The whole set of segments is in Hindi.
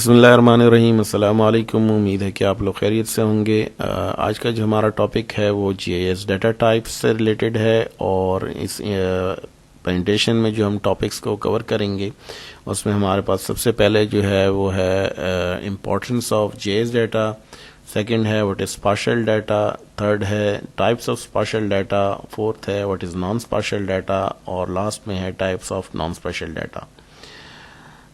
बिस्मिल्लाहिर्रहमानिर्रहीम। अस्सलाम वालेकुम। उम्मीद है कि आप लोग खैरियत से होंगे। आज का जो हमारा टॉपिक है वो जीआईएस डाटा टाइप्स से रिलेटेड है और इस प्रेजेंटेशन में जो हम टॉपिक्स को कवर करेंगे उसमें हमारे पास सबसे पहले जो है वो है importance of GIS data, second है what is spatial data, third है types of spatial data, fourth है what is non spatial data और लास्ट में है types of non spatial data.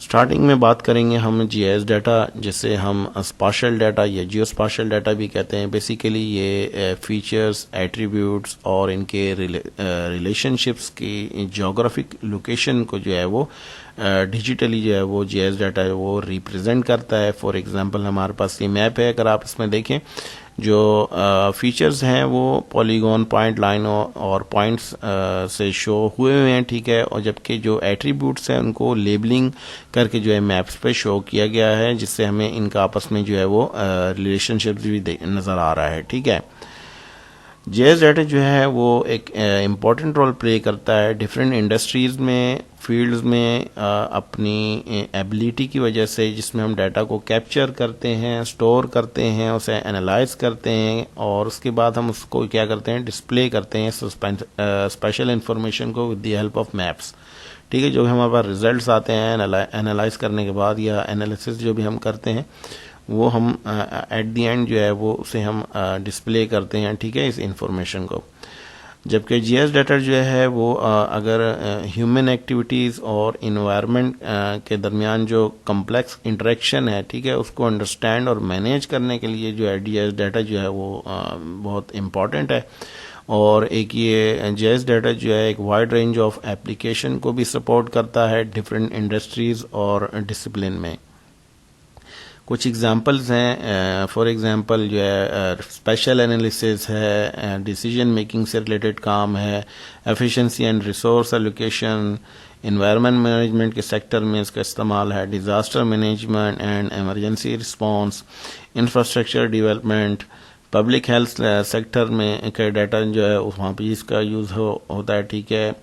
Starting में बात करेंगे हम जीआईएस डाटा, जिसे हम स्पाशियल डाटा या जियो स्पाशियल डाटा भी कहते हैं। बेसिकली ये फीचर्स, एट्रीब्यूट्स और इनके रिलेशनशिप्स की ज्योग्राफिक लोकेशन को जो है वो डिजिटली जो है वो जीआईएस डाटा वो रिप्रेजेंट करता है। फॉर एग्जांपल हमारे पास ये मैप है, अगर आप इसमें देखें जो फीचर्स हैं वो पॉलीगॉन, पॉइंट, लाइन और पॉइंट्स से शो हुए हैं, ठीक है। और जबकि जो एट्रीब्यूट्स हैं उनको लेबलिंग करके जो है मैप्स पे शो किया गया है, जिससे हमें इनका आपस में जो है वो रिलेशनशिप भी नज़र आ रहा है, ठीक है। जीआईएस डाटा जो है वो एक इम्पॉर्टेंट रोल प्ले करता है डिफरेंट इंडस्ट्रीज़ में, फील्ड्स में अपनी एबिलिटी की वजह से, जिसमें हम डाटा को कैप्चर करते हैं, स्टोर करते हैं, उसे एनालाइज करते हैं और उसके बाद हम उसको क्या करते हैं, डिस्प्ले करते हैं स्पेशल इंफॉर्मेशन को with the help of maps, ठीक है। जो हमारे पास रिजल्ट्स आते हैं एनालाइज करने के बाद या एनालिसिस जो भी हम करते हैं वो हम एट द एंड जो है वो उसे हम डिस्प्ले करते हैं, ठीक है, इस इंफॉर्मेशन को। जबकि जीआईएस डाटा जो है वो अगर ह्यूमन एक्टिविटीज़ और इन्वायरमेंट के दरमियान जो कम्प्लेक्स इंटरेक्शन है, ठीक है, उसको अंडरस्टैंड और मैनेज करने के लिए जो है जीआईएस डाटा जो है वो बहुत इम्पॉर्टेंट है। और एक ये जीआईएस डाटा जो है एक वाइड रेंज ऑफ एप्लीकेशन को भी सपोर्ट करता है डिफरेंट इंडस्ट्रीज़ और डिसिप्लिन में। कुछ एग्जांपल्स हैं, फॉर एग्जांपल जो है स्पेशल एनालिसिस है, डिसीजन मेकिंग से रिलेटेड काम है, efficiency and resource allocation, environment management के सेक्टर में इसका इस्तेमाल है, disaster management and emergency response, infrastructure development, public health sector में के डाटा जो है वहाँ पर इसका यूज़ होता है, ठीक है।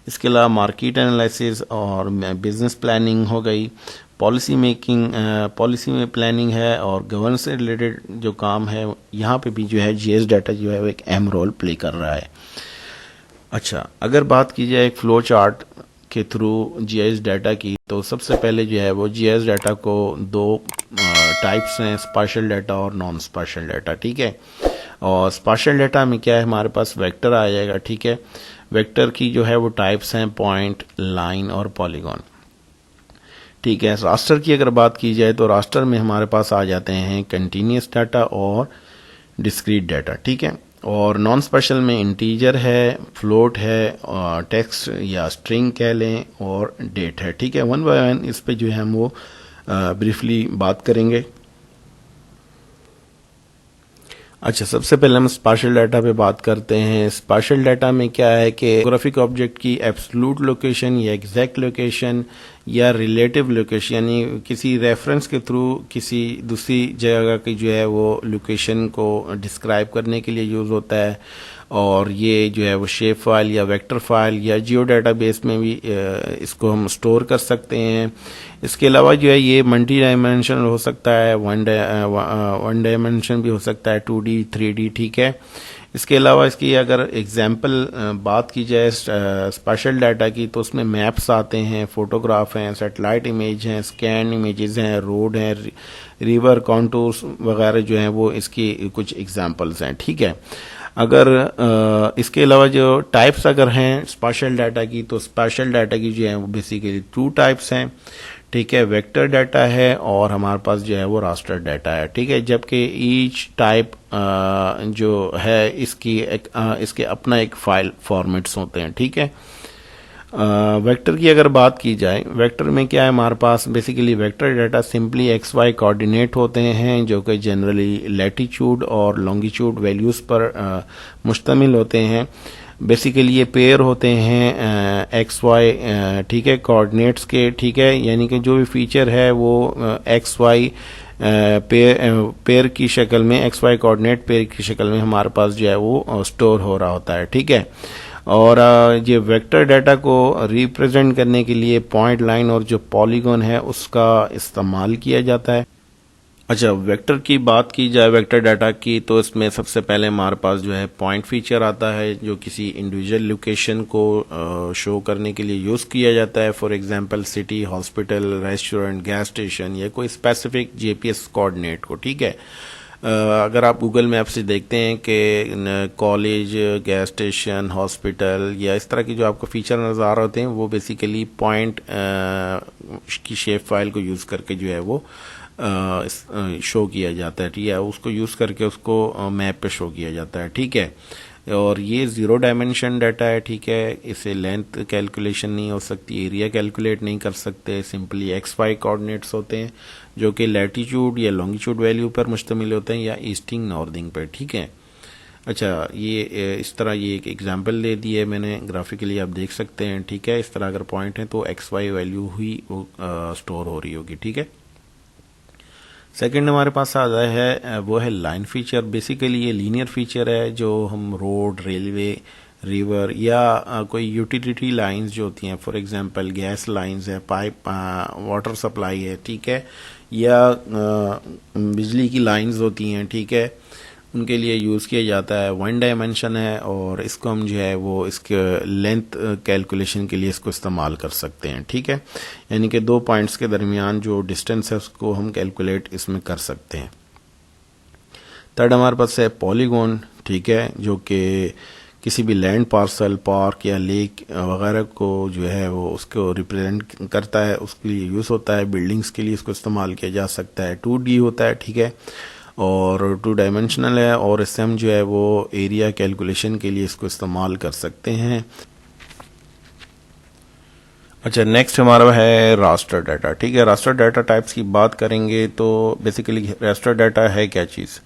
इसके अलावा मार्केट एनालिसिस और बिजनेस प्लानिंग हो गई, पॉलिसी में प्लानिंग है और गवर्नेंस से रिलेटेड जो काम है यहाँ पे भी जो है जीआईएस डाटा जो है वो एक अहम रोल प्ले कर रहा है। अच्छा, अगर बात की जाए एक फ्लो चार्ट के थ्रू जीआईएस डाटा की, तो सबसे पहले जो है वो जीआईएस डाटा को दो टाइप्स हैं, स्पाशियल डाटा और नॉन स्पाशियल डाटा, ठीक है। और स्पाशियल डाटा में क्या है, हमारे पास वेक्टर आ जाएगा, ठीक है। वेक्टर की जो है वो टाइप्स हैं पॉइंट, लाइन और पॉलीगॉन, ठीक है। रास्टर की अगर बात की जाए तो रास्टर में हमारे पास आ जाते हैं कंटिन्यूस डाटा और डिस्क्रीट डाटा, ठीक है। और नॉन स्पेशल में इंटीजर है, फ्लोट है, टेक्स्ट या स्ट्रिंग कह लें और डेट है, ठीक है। वन बाय वन इस पे जो है हम वो ब्रीफली बात करेंगे। अच्छा, सबसे पहले हम स्पाशियल डाटा पे बात करते हैं। स्पाशियल डाटा में क्या है कि ज्योग्राफिक ऑब्जेक्ट की एब्सोल्यूट लोकेशन या एग्जैक्ट लोकेशन या रिलेटिव लोकेशन, यानी किसी रेफरेंस के थ्रू किसी दूसरी जगह की जो है वो लोकेशन को डिस्क्राइब करने के लिए यूज़ होता है। और ये जो है वो शेप फाइल या वेक्टर फाइल या जियो डाटाबेस में भी इसको हम स्टोर कर सकते हैं। इसके अलावा जो है ये मल्टी डायमेंशनल हो सकता है, वन डायमेंशन भी हो सकता है, 2D 3D, ठीक है। इसके अलावा इसकी अगर एग्जांपल बात की जाए स्पेशल डाटा की, तो उसमें मैप्स आते हैं, फोटोग्राफ हैं, सैटेलाइट इमेज हैं, स्कैन इमेजेस हैं, रोड हैं, रिवर कॉन्टूर्स वगैरह जो हैं वो इसकी कुछ एग्जांपल्स हैं, ठीक है। अगर इसके अलावा जो टाइप्स अगर हैं स्पेशल डाटा की, तो स्पेशल डाटा की जो है वो बेसिकली 2 टाइप्स हैं, ठीक है। वेक्टर डाटा है और हमारे पास जो है वो रास्टर डाटा है, ठीक है। जबकि ईच टाइप जो है इसके अपना एक फाइल फॉर्मेट्स होते हैं, ठीक है। वेक्टर की अगर बात की जाए, वेक्टर में क्या है हमारे पास, basically vector data simply XY coordinate होते हैं जो कि जनरली लैटिट्यूड और लॉन्गिट्यूड वैल्यूज़ पर मुश्तमिल होते हैं। बेसिकली ये पेयर होते हैं XY, ठीक है, कोऑर्डिनेट्स के, ठीक है। यानी कि जो भी फीचर है वो XY पेयर की शक्ल में, XY कोऑर्डिनेट पेयर की शक्ल में हमारे पास जो है वो स्टोर हो रहा होता है, ठीक है। और ये वेक्टर डाटा को रिप्रेजेंट करने के लिए पॉइंट लाइन और जो पॉलीगॉन है उसका इस्तेमाल किया जाता है। अच्छा, वेक्टर की बात की जाए, वेक्टर डाटा की, तो इसमें सबसे पहले हमारे पास जो है पॉइंट फीचर आता है जो किसी इंडिविजुअल लोकेशन को शो करने के लिए यूज़ किया जाता है। For example city, hospital, restaurant, gas station या कोई स्पेसिफिक जीपीएस कोऑर्डिनेट को। ठीक है, अगर आप गूगल मैप से देखते हैं कि कॉलेज, गैस स्टेशन, हॉस्पिटल या इस तरह की जो आपको फीचर नज़र आ रहे होते हैं वो बेसिकली पॉइंट की शेप फाइल को यूज़ करके जो है वो शो किया जाता है। ठीक है, उसको यूज़ करके उसको मैप पे शो किया जाता है। ठीक है, और ये ज़ीरो डायमेंशन डाटा है। ठीक है, इसे लेंथ कैलकुलेशन नहीं हो सकती, एरिया कैलकुलेट नहीं कर सकते, सिंपली एक्स वाई कोऑर्डिनेट्स होते हैं जो कि लैटीट्यूड या लॉन्गिट्यूड वैल्यू पर मुश्तमिल होते हैं या ईस्टिंग नॉर्दिंग पर। ठीक है, अच्छा, ये इस तरह ये एक एग्जांपल दे दी है मैंने, ग्राफिकली आप देख सकते हैं। ठीक है, इस तरह अगर पॉइंट है तो एक्स वाई वैल्यू ही वो स्टोर हो रही होगी। ठीक है, सेकंड हमारे पास आ जाए है वो है लाइन फीचर। बेसिकली ये लीनियर फीचर है जो हम रोड, रेलवे, रिवर या कोई यूटिलिटी लाइंस जो होती हैं, फॉर एग्जांपल गैस लाइंस है, पाइप, वाटर सप्लाई है, ठीक है, या बिजली की लाइंस होती हैं। ठीक है, उनके लिए यूज़ किया जाता है। वन डायमेंशन है और इसको हम जो है वो इसके लेंथ कैलकुलेशन के लिए इसको इस्तेमाल कर सकते हैं। ठीक है, यानी कि दो पॉइंट्स के दरमियान जो डिस्टेंस है उसको हम कैलकुलेट इसमें कर सकते हैं। थर्ड हमारे पास है पॉलीगॉन। ठीक है, जो कि किसी भी लैंड पार्सल, पार्क या लेक वगैरह को जो है वो उसको रिप्रेजेंट करता है, उसके लिए यूज़ होता है। बिल्डिंग्स के लिए इसको इस्तेमाल किया जा सकता है। 2D होता है। ठीक है, और 2 डायमेंशनल है और इससे हम जो है वो एरिया कैलकुलेशन के लिए इसको इस्तेमाल कर सकते हैं। अच्छा, नेक्स्ट हमारा है रास्टर डाटा। ठीक है, रास्टर डाटा टाइप्स की बात करेंगे तो बेसिकली रास्टर डाटा है क्या चीज़?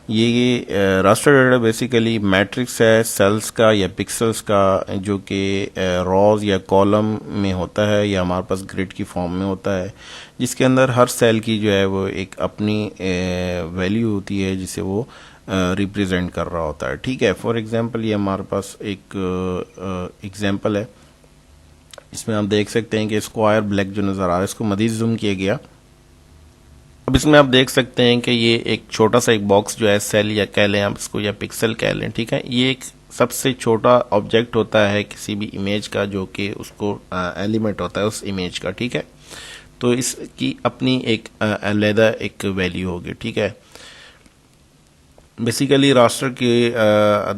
ये रास्टर डाटा बेसिकली मैट्रिक्स है सेल्स का या पिक्सल्स का, जो कि रॉज या कॉलम में होता है या हमारे पास ग्रिड की फॉर्म में होता है, जिसके अंदर हर सेल की जो है वो एक अपनी वैल्यू होती है जिसे वो रिप्रेजेंट कर रहा होता है। ठीक है, फॉर एग्जांपल ये हमारे पास एक एग्जांपल है, इसमें आप देख सकते हैं कि स्क्वायर ब्लैक जो नज़र आ रहा है, इसको मज़ीद जूम किया गया। अब इसमें आप देख सकते हैं कि ये एक छोटा सा एक बॉक्स जो है सेल या कह लें आप इसको या पिक्सल कह लें। ठीक है, ये एक सबसे छोटा ऑब्जेक्ट होता है किसी भी इमेज का जो कि उसको एलिमेंट होता है उस इमेज का। ठीक है, तो इसकी अपनी एक अलग एक वैल्यू होगी। ठीक है, बेसिकली रास्टर की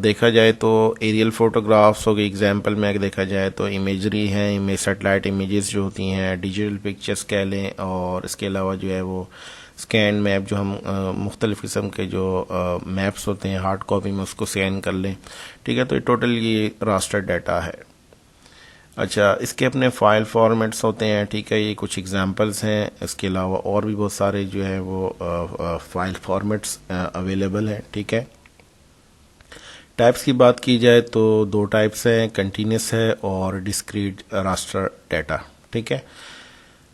देखा जाए तो एरियल फोटोग्राफ्स हो गई, एग्जांपल में देखा जाए तो इमेजरी है, इमेज सैटेलाइट इमेजेस जो होती हैं, डिजिटल पिक्चर्स कह लें, और इसके अलावा जो है वो स्कैन मैप जो हम मुख्तलिफ़ किस्म के जो मैप्स होते हैं हार्ड कॉपी में उसको स्कैन कर लें। ठीक है, तो ये टोटल ये रास्टर डाटा है। अच्छा, इसके अपने फाइल फॉर्मेट्स होते हैं। ठीक है, ये कुछ एग्जांपल्स हैं, इसके अलावा और भी बहुत सारे जो है वो फाइल फॉर्मेट्स अवेलेबल हैं। ठीक है, टाइप्स की बात की जाए तो दो टाइप्स हैं, कंटिन्यूस है और डिस्क्रीट रास्टर डाटा। ठीक है,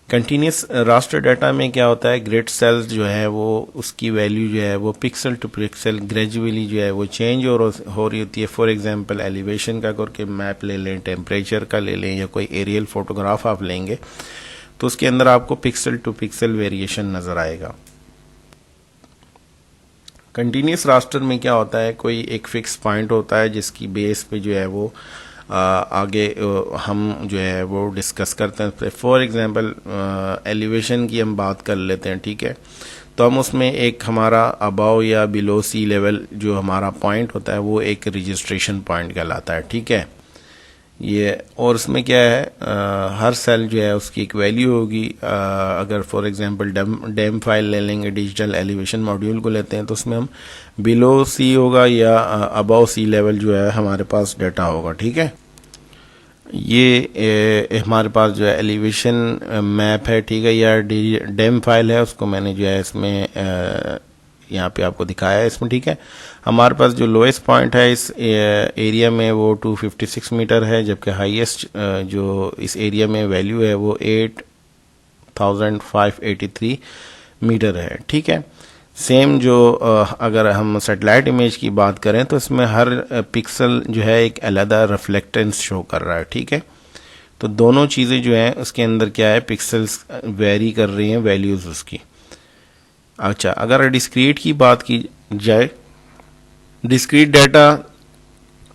कंटिन्यूस रास्टर डाटा में क्या होता है, ग्रिड सेल्स जो है वो उसकी वैल्यू जो है वो पिक्सल टू पिक्सल ग्रेजुअली जो है वो चेंज हो रही होती है। फॉर एग्जांपल एलिवेशन का करके मैप ले लें, टेम्परेचर का ले लें, या कोई एरियल फोटोग्राफ आप लेंगे तो उसके अंदर आपको पिक्सल टू पिक्सल वेरिएशन नज़र आएगा। कंटिन्यूस रास्टर में क्या होता है, कोई एक फिक्स पॉइंट होता है जिसकी बेस पे जो है वो आगे हम जो है वो डिस्कस करते हैं। फॉर एग्जांपल एलिवेशन की हम बात कर लेते हैं। ठीक है, तो हम उसमें एक हमारा अबाव या बिलो सी लेवल जो हमारा पॉइंट होता है वो एक रजिस्ट्रेशन पॉइंट कहलाता है। ठीक है, ये और उसमें क्या है, हर सेल जो है उसकी एक वैल्यू होगी। अगर फॉर एग्जांपल डेम फाइल ले लेंगे, डिजिटल एलिवेशन मॉड्यूल को लेते हैं, तो उसमें हम बिलो सी होगा या अबव सी लेवल जो है हमारे पास डाटा होगा। ठीक है, ये हमारे पास जो है एलिवेशन मैप है। ठीक है, या डेम फाइल है, उसको मैंने जो है इसमें यहाँ पे आपको दिखाया है इसमें। ठीक है, हमारे पास जो लोएस्ट पॉइंट है इस एरिया में वो 256 मीटर है, जबकि हाईएस्ट जो इस एरिया में वैल्यू है वो 8583 मीटर है। ठीक है, सेम जो अगर हम सैटेलाइट इमेज की बात करें तो इसमें हर पिक्सल जो है एक अलग रिफ्लेक्टेंस शो कर रहा है, ठीक है। तो दोनों चीज़ें जो हैं उसके अंदर क्या है, पिक्सल्स वेरी कर रही हैं वैल्यूज़ उसकी। अच्छा, अगर डिस्क्रीट की बात की जाए, डिस्क्रीट डाटा,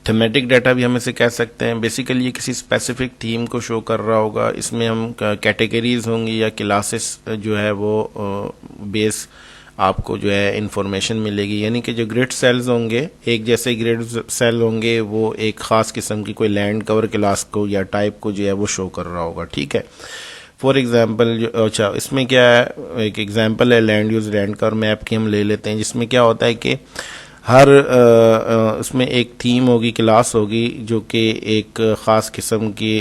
थीमेटिक डाटा भी हम इसे कह सकते हैं। बेसिकली ये किसी स्पेसिफिक थीम को शो कर रहा होगा। इसमें हम कैटेगरीज होंगी या क्लासेस जो है वो बेस आपको जो है इंफॉर्मेशन मिलेगी, यानी कि जो ग्रिड सेल्स होंगे, एक जैसे ग्रिड सेल होंगे, वो एक ख़ास किस्म की कोई लैंड कवर क्लास को या टाइप को जो है वो शो कर रहा होगा, ठीक है। फॉर एग्जांपल जो, अच्छा इसमें क्या है, एक एग्जांपल है land use land cover map की हम ले लेते हैं, जिसमें क्या होता है कि हर उसमें एक थीम होगी, क्लास होगी, जो कि एक ख़ास किस्म की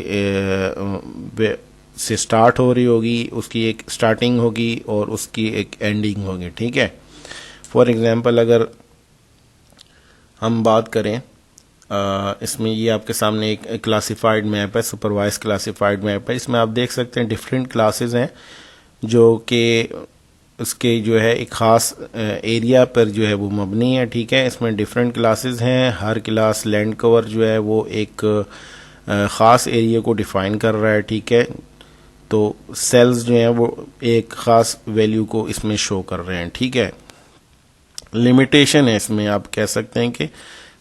से स्टार्ट हो रही होगी, उसकी एक स्टार्टिंग होगी और उसकी एक एंडिंग होगी, ठीक है। फॉर एग्जांपल अगर हम बात करें, इसमें ये आपके सामने एक क्लासिफाइड मैप है, सुपरवाइज क्लासिफाइड मैप है। इसमें आप देख सकते हैं डिफरेंट क्लासेस हैं जो कि उसके जो है एक ख़ास एरिया पर जो है वो मबनी है, ठीक है। इसमें डिफरेंट क्लासेस हैं, हर क्लास लैंड कवर जो है वो एक ख़ास एरिया को डिफ़ाइन कर रहा है, ठीक है। तो सेल्स जो हैं वो एक ख़ास वैल्यू को इसमें शो कर रहे हैं, ठीक है। लिमिटेशन है इसमें, आप कह सकते हैं कि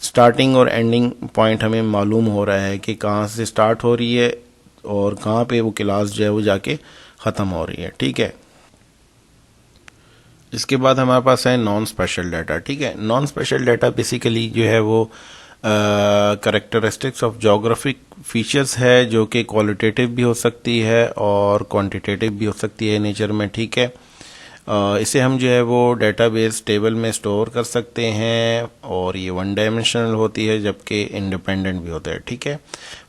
स्टार्टिंग और एंडिंग पॉइंट हमें मालूम हो रहा है कि कहाँ से स्टार्ट हो रही है और कहाँ पे वो क्लास जो है वो जाके ख़त्म हो रही है, ठीक है। इसके बाद हमारे पास है नॉन स्पेशल डाटा, ठीक है। नॉन स्पेशल डाटा बेसिकली जो है वो करेक्टरिस्टिक्स ऑफ जोग्राफिक फीचर्स है, जो कि क्वालिटेटिव भी हो सकती है और क्वांटिटेटिव भी हो सकती है नेचर में, ठीक है। इसे हम जो है वो डेटाबेस टेबल में स्टोर कर सकते हैं और ये वन डायमेंशनल होती है जबकि इंडिपेंडेंट भी होता है, ठीक है।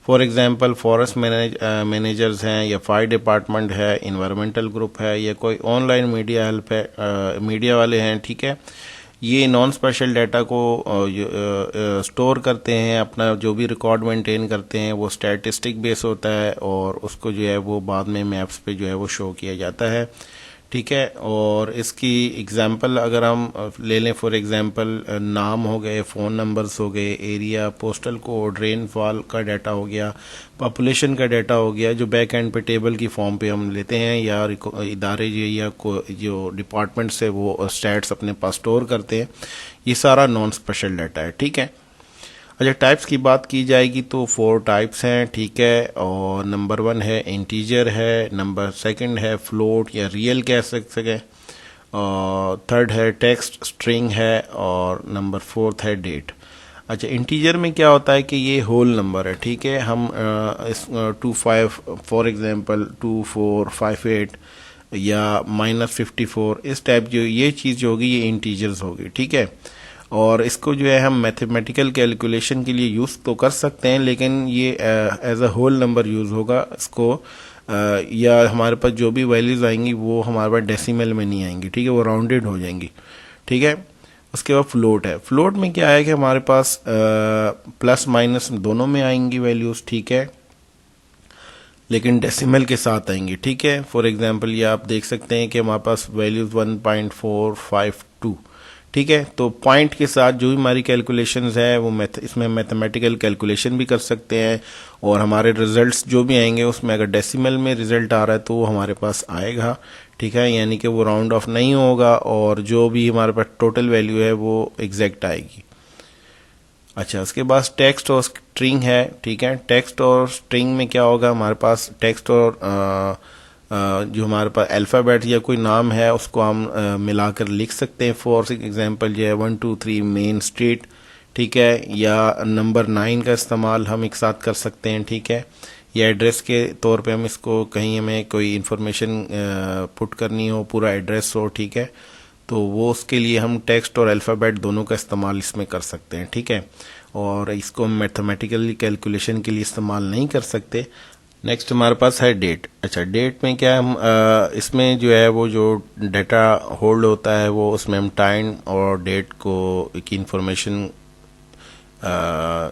फॉर एग्जांपल फॉरेस्ट मैनेजर्स हैं या फायर डिपार्टमेंट है, इन्वायरमेंटल ग्रुप है या कोई ऑनलाइन मीडिया हेल्प है, मीडिया वाले हैं, ठीक है। ये नॉन स्पेशल डाटा को स्टोर करते हैं, अपना जो भी रिकॉर्ड मेंटेन करते हैं वो स्टैटिस्टिक बेस होता है और उसको जो है वो बाद में मैप्स पे जो है वो शो किया जाता है, ठीक है। और इसकी एग्जांपल अगर हम ले लें, फॉर एग्जांपल नाम हो गए, फ़ोन नंबर्स हो गए, एरिया, पोस्टल कोड, रेनफॉल का डाटा हो गया, पॉपुलेशन का डाटा हो गया, जो बैक एंड पे टेबल की फॉर्म पे हम लेते हैं या इदारे जो या जो डिपार्टमेंट से वो स्टैट्स अपने पास स्टोर करते हैं, ये सारा नॉन स्पेशल डाटा है, ठीक है। अच्छा, टाइप्स की बात की जाएगी तो 4 टाइप्स हैं, ठीक है। और नंबर 1 है इंटीजर है, नंबर 2 है फ्लोट या रियल कह सकते हैं, और 3rd है टेक्स्ट स्ट्रिंग है, और नंबर 4th है डेट। अच्छा, इंटीजर में क्या होता है कि ये होल नंबर है, ठीक है। हम इस 25 फॉर एग्जांपल 2458 या -54 इस टाइप जो ये चीज़ जो होगी ये इंटीजर्स होगी, ठीक है। और इसको जो है हम मैथमेटिकल कैलकुलेशन के लिए यूज़ तो कर सकते हैं, लेकिन ये as a whole number use होगा इसको, या हमारे पास जो भी वैल्यूज़ आएंगी वो हमारे पास डेसिमल में नहीं आएंगी, ठीक है, वो राउंडेड हो जाएंगी, ठीक है। उसके बाद फ्लोट है। फ्लोट में क्या है कि हमारे पास प्लस माइनस दोनों में आएंगी वैल्यूज़, ठीक है, लेकिन डेसिमल के साथ आएंगी, ठीक है। फॉर एग्जांपल ये आप देख सकते हैं कि हमारे पास वैल्यूज़ 1.452, ठीक है। तो पॉइंट के साथ जो भी हमारी कैलकुलेशंस है वो इसमें मैथमेटिकल कैलकुलेशन भी कर सकते हैं, और हमारे रिजल्ट्स जो भी आएंगे उसमें अगर डेसिमल में रिजल्ट आ रहा है तो वो हमारे पास आएगा, ठीक है, यानी कि वो राउंड ऑफ नहीं होगा और जो भी हमारे पास टोटल वैल्यू है वो एग्जैक्ट आएगी। अच्छा, उसके बाद टेक्स्ट और स्ट्रिंग है, ठीक है। टेक्स्ट और स्ट्रिंग में क्या होगा, हमारे पास टेक्स्ट और जो हमारे पास अल्फ़ाबेट या कोई नाम है उसको हम मिलाकर लिख सकते हैं। फॉर एग्जांपल जो है 1 2 3 मेन स्ट्रीट, ठीक है, या नंबर 9 का इस्तेमाल हम एक साथ कर सकते हैं, ठीक है। या एड्रेस के तौर पे हम इसको कहीं हमें कोई इन्फॉर्मेशन पुट करनी हो, पूरा एड्रेस हो, ठीक है, तो वो उसके लिए हम टेक्स्ट और अल्फ़ाबेट दोनों का इस्तेमाल इसमें कर सकते हैं, ठीक है। और इसको हम मैथमेटिकली कैलकुलेशन के लिए इस्तेमाल नहीं कर सकते। नेक्स्ट हमारे पास है डेट। अच्छा, डेट में क्या हम इसमें जो है वो जो डाटा होल्ड होता है वो उसमें हम टाइम और डेट को की इंफॉर्मेशन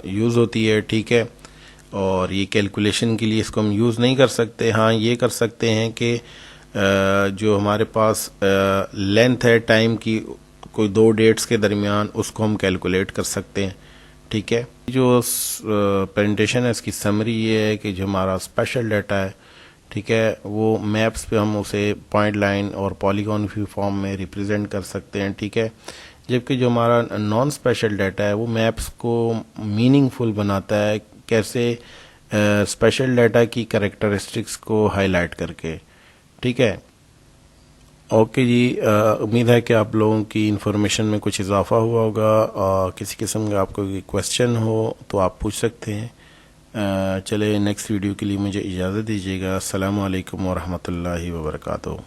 यूज़ होती है, ठीक है। और ये कैलकुलेशन के लिए इसको हम यूज़ नहीं कर सकते। हाँ, ये कर सकते हैं कि जो हमारे पास लेंथ है टाइम की कोई दो डेट्स के दरमियान, उसको हम कैलकुलेट कर सकते हैं। ठीक है, जो प्रेजेंटेशन है इसकी समरी ये है कि जो हमारा स्पेशल डाटा है, ठीक है, वो मैप्स पे हम उसे पॉइंट लाइन और पॉलीगॉन व्यू फॉर्म में रिप्रेजेंट कर सकते हैं। ठीक है, जबकि जो हमारा नॉन स्पेशल डाटा है वो मैप्स को मीनिंगफुल बनाता है, कैसे स्पेशल डाटा की कैरेक्टरिस्टिक्स को हाईलाइट करके। ठीक है, ओके जी, उम्मीद है कि आप लोगों की इन्फॉर्मेशन में कुछ इजाफा हुआ होगा। किसी किस्म का आपको कोई क्वेश्चन हो तो आप पूछ सकते हैं। चले नेक्स्ट वीडियो के लिए मुझे इजाज़त दीजिएगा। अस्सलामु अलैकुम वरहमतुल्लाहि वबरकातुहू।